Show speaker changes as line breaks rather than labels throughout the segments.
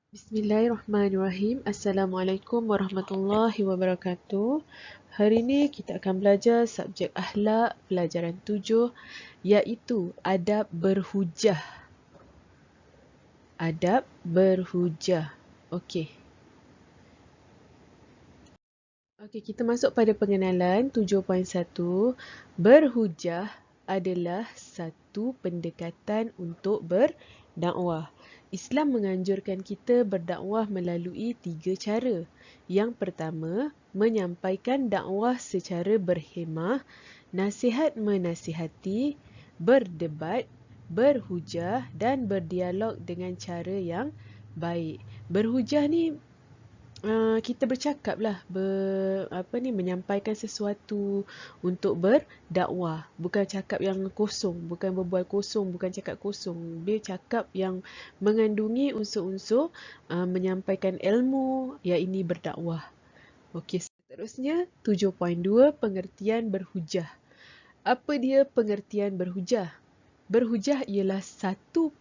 Bismillahirrahmanirrahim. Assalamualaikum warahmatullahi wabarakatuh. Hari ini kita akan belajar subjek akhlak pelajaran 7 iaitu adab berhujah. Adab berhujah. Okey. Okey, kita masuk pada pengenalan 7.1. Berhujah adalah satu pendekatan untuk berdakwah. Islam menganjurkan kita berdakwah melalui 3 cara. Yang pertama, menyampaikan dakwah secara berhemah, nasihat menasihati, berdebat, berhujah dan berdialog dengan cara yang baik. Berhujah ni kita bercakap lah, menyampaikan sesuatu untuk berdakwah. Bukan cakap yang kosong, bukan berbual kosong, bukan cakap kosong. Dia cakap yang mengandungi unsur-unsur menyampaikan ilmu, iaitu berdakwah. Okey, seterusnya 7.2 pengertian berhujah. Apa dia pengertian berhujah? Berhujah ialah satu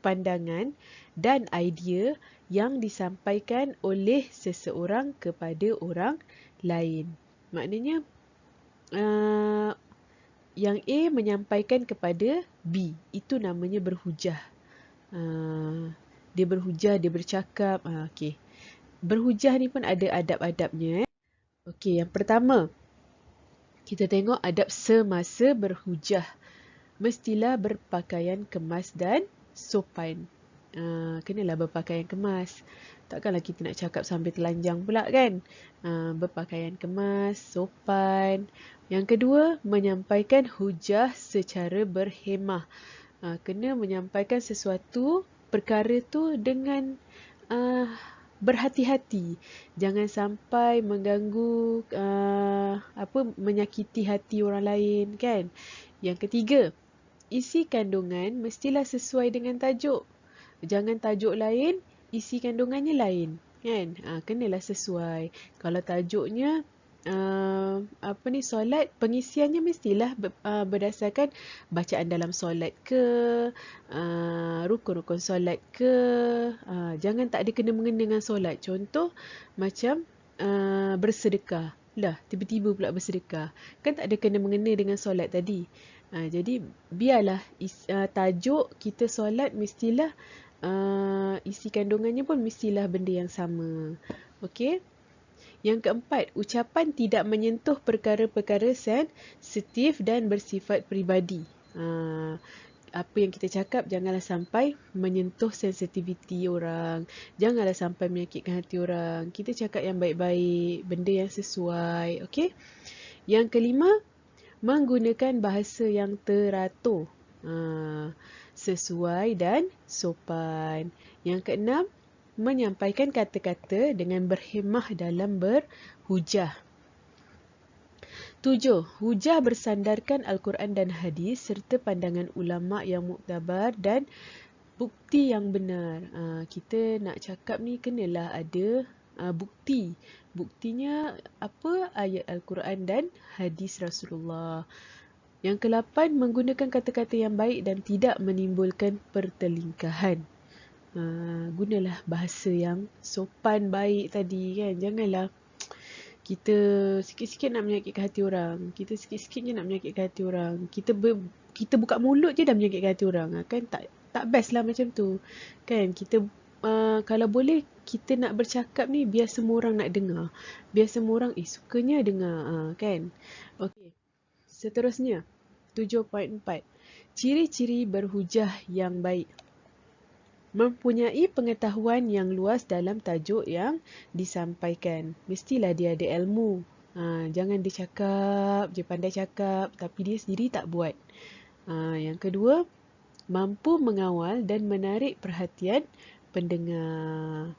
pandangan dan idea yang disampaikan oleh seseorang kepada orang lain. Maknanya, yang A menyampaikan kepada B. Itu namanya berhujah. Dia berhujah, dia bercakap. Okay. Berhujah ni pun ada adab-adabnya. Okey, yang pertama, kita tengok adab semasa berhujah. Mestilah berpakaian kemas dan sopan. Kenalah berpakaian kemas. Takkanlah kita nak cakap sambil telanjang pula kan. Berpakaian kemas, sopan. Yang kedua, menyampaikan hujah secara berhemah. Kena menyampaikan sesuatu perkara tu dengan berhati-hati. Jangan sampai mengganggu, menyakiti hati orang lain kan. Yang ketiga, isi kandungan mestilah sesuai dengan tajuk. Jangan tajuk lain, isi kandungannya lain. Kan? Kenalah sesuai. Kalau tajuknya solat, pengisiannya mestilah berdasarkan bacaan dalam solat ke, rukun-rukun solat ke. Jangan tak ada kena-mengena dengan solat. Contoh macam bersedekah. Lah, tiba-tiba pula bersedekah. Kan tak ada kena-mengena dengan solat tadi. Jadi biarlah tajuk kita solat mestilah isi kandungannya pun mestilah benda yang sama. Okey. Yang keempat, ucapan tidak menyentuh perkara-perkara sensitif dan bersifat peribadi. Apa yang kita cakap janganlah sampai menyentuh sensitiviti orang. Janganlah sampai menyakitkan hati orang. Kita cakap yang baik-baik, benda yang sesuai. Okey. Yang kelima, menggunakan bahasa yang teratur, sesuai dan sopan. Yang keenam, menyampaikan kata-kata dengan berhemah dalam berhujah. 7. Hujah bersandarkan Al-Quran dan hadis serta pandangan ulama yang muktabar dan bukti yang benar. Kita nak cakap ni kenalah ada bukti. Buktinya apa? Ayat Al-Quran dan hadis Rasulullah. Yang ke-8, menggunakan kata-kata yang baik dan tidak menimbulkan pertelingkahan. Gunalah bahasa yang sopan, baik tadi kan. Janganlah kita sikit-sikit nak menyakitkan hati orang. Kita sikit-sikit je nak menyakitkan hati orang. Kita buka mulut je dah menyakitkan hati orang. Kan tak best lah macam tu. Kan kita kalau boleh kita nak bercakap ni biar semua orang nak dengar. Biar semua orang sukanya dengar kan. Okey. Seterusnya 7.4. Ciri-ciri berhujah yang baik. Mempunyai pengetahuan yang luas dalam tajuk yang disampaikan. Mestilah dia ada ilmu. Jangan dia cakap, dia pandai cakap tapi dia sendiri tak buat. Yang kedua, mampu mengawal dan menarik perhatian pendengar.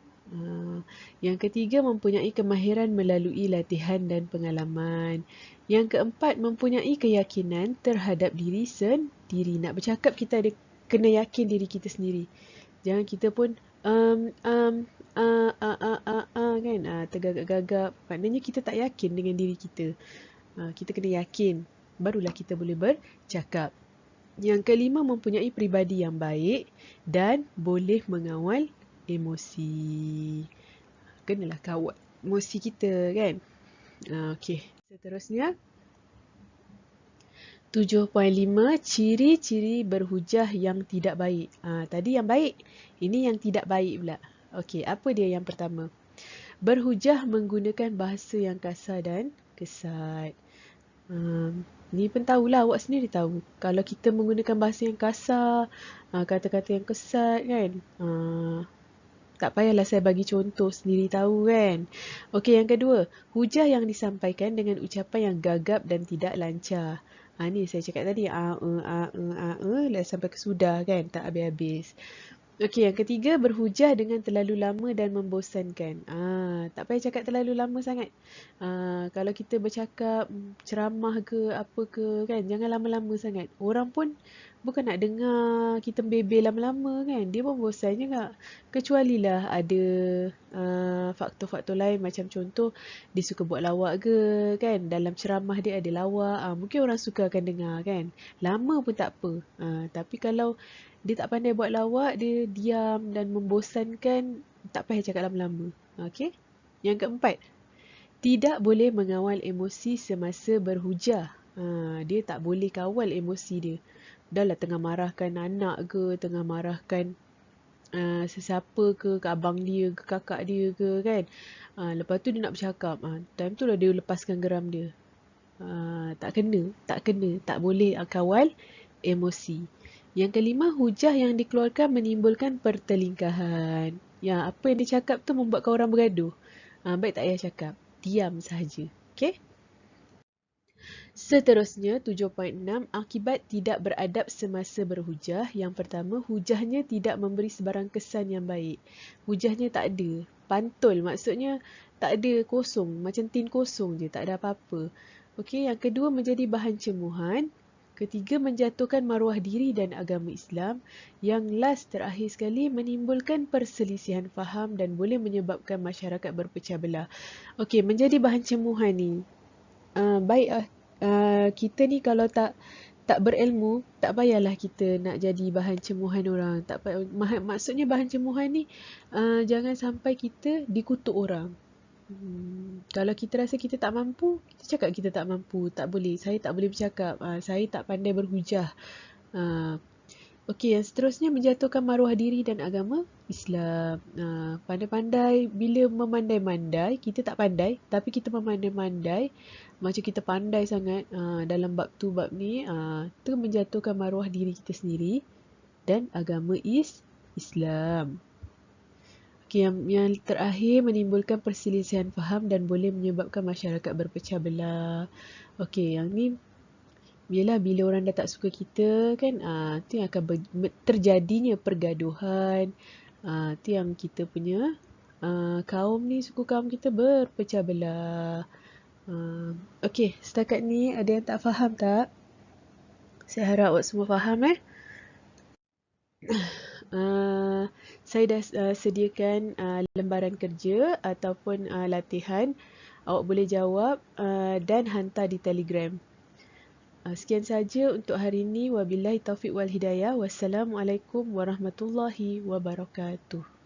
Yang ketiga, mempunyai kemahiran melalui latihan dan pengalaman. Yang keempat, mempunyai keyakinan terhadap diri sendiri. Nak bercakap kita ada kena yakin diri kita sendiri. Jangan kita pun kan, tergagap-gagap. Maknanya kita tak yakin dengan diri kita. Kita kena yakin, barulah kita boleh bercakap. Yang kelima, mempunyai peribadi yang baik dan boleh mengawal emosi. Kenalah kawal emosi kita kan. Okey. Seterusnya 7.5 ciri-ciri berhujah yang tidak baik. Tadi yang baik, ini yang tidak baik pula. Okey, apa dia yang pertama? Berhujah menggunakan bahasa yang kasar dan kesat. Ni pun tahulah, awak sendiri tahu. Kalau kita menggunakan bahasa yang kasar, kata-kata yang kesat kan, tak payahlah saya bagi contoh, sendiri tahu kan. Okey, yang kedua, hujah yang disampaikan dengan ucapan yang gagap dan tidak lancar. Ni saya cakap tadi, sampai ke sudah kan, tak habis-habis. Okey, yang ketiga, berhujah dengan terlalu lama dan membosankan. Tak payah cakap terlalu lama sangat. Kalau kita bercakap, ceramah ke, apa ke, kan, jangan lama-lama sangat. Orang pun bukan nak dengar kita bebel lama-lama kan. Dia pun bosan juga. Kecualilah ada faktor-faktor lain macam contoh, dia suka buat lawak ke, kan. Dalam ceramah dia ada lawak, mungkin orang suka akan dengar kan. Lama pun tak apa. Tapi kalau dia tak pandai buat lawak, dia diam dan membosankan, tak payah cakap lama-lama. Okey? Yang keempat, tidak boleh mengawal emosi semasa berhujah. Dia tak boleh kawal emosi dia. Dahlah tengah marahkan anak ke, tengah marahkan sesiapa ke abang dia ke kakak dia ke kan. Lepas tu dia nak bercakap. Time tu lah dia lepaskan geram dia. Tak kena, tak boleh kawal emosi. Yang kelima, hujah yang dikeluarkan menimbulkan pertelingkahan. Ya, apa yang dia cakap tu membuatkan orang bergaduh. Baik tak payah cakap. Diam sahaja. Okey? Seterusnya, 7.6, akibat tidak beradab semasa berhujah. Yang pertama, hujahnya tidak memberi sebarang kesan yang baik. Hujahnya tak ada. Pantul, maksudnya tak ada, kosong. Macam tin kosong je, tak ada apa-apa. Okey, yang kedua, menjadi bahan cemuhan. Ketiga, menjatuhkan maruah diri dan agama Islam. Yang last, terakhir sekali, menimbulkan perselisihan faham dan boleh menyebabkan masyarakat berpecah belah. Okey, menjadi bahan cemuhan ni. Baik kita ni kalau tak berilmu, tak payahlah kita nak jadi bahan cemuhan orang. Tak payah, maksudnya bahan cemuhan ni jangan sampai kita dikutuk orang. Kalau kita rasa kita tak mampu, kita cakap kita tak mampu. Tak boleh, saya tak boleh bercakap. Saya tak pandai berhujah. Okey, yang seterusnya menjatuhkan maruah diri dan agama Islam. Pandai-pandai, bila memandai-mandai, kita tak pandai, tapi kita memandai-mandai, macam kita pandai sangat dalam bab tu, bab ni, tu menjatuhkan maruah diri kita sendiri dan agama Islam. Okey, yang terakhir menimbulkan perselisihan faham dan boleh menyebabkan masyarakat berpecah belah. Okey, yang ni Yelah, bila orang dah tak suka kita kan, tu yang akan terjadinya pergaduhan. Tu yang kita punya kaum ni, suku kaum kita berpecah belah. Okey, setakat ni ada yang tak faham tak? Saya harap awak semua faham saya dah sediakan lembaran kerja ataupun latihan. Awak boleh jawab dan hantar di Telegram. Sekian saja untuk hari ini. Wabillahi taufiq wal hidayah. Wassalamualaikum warahmatullahi wabarakatuh.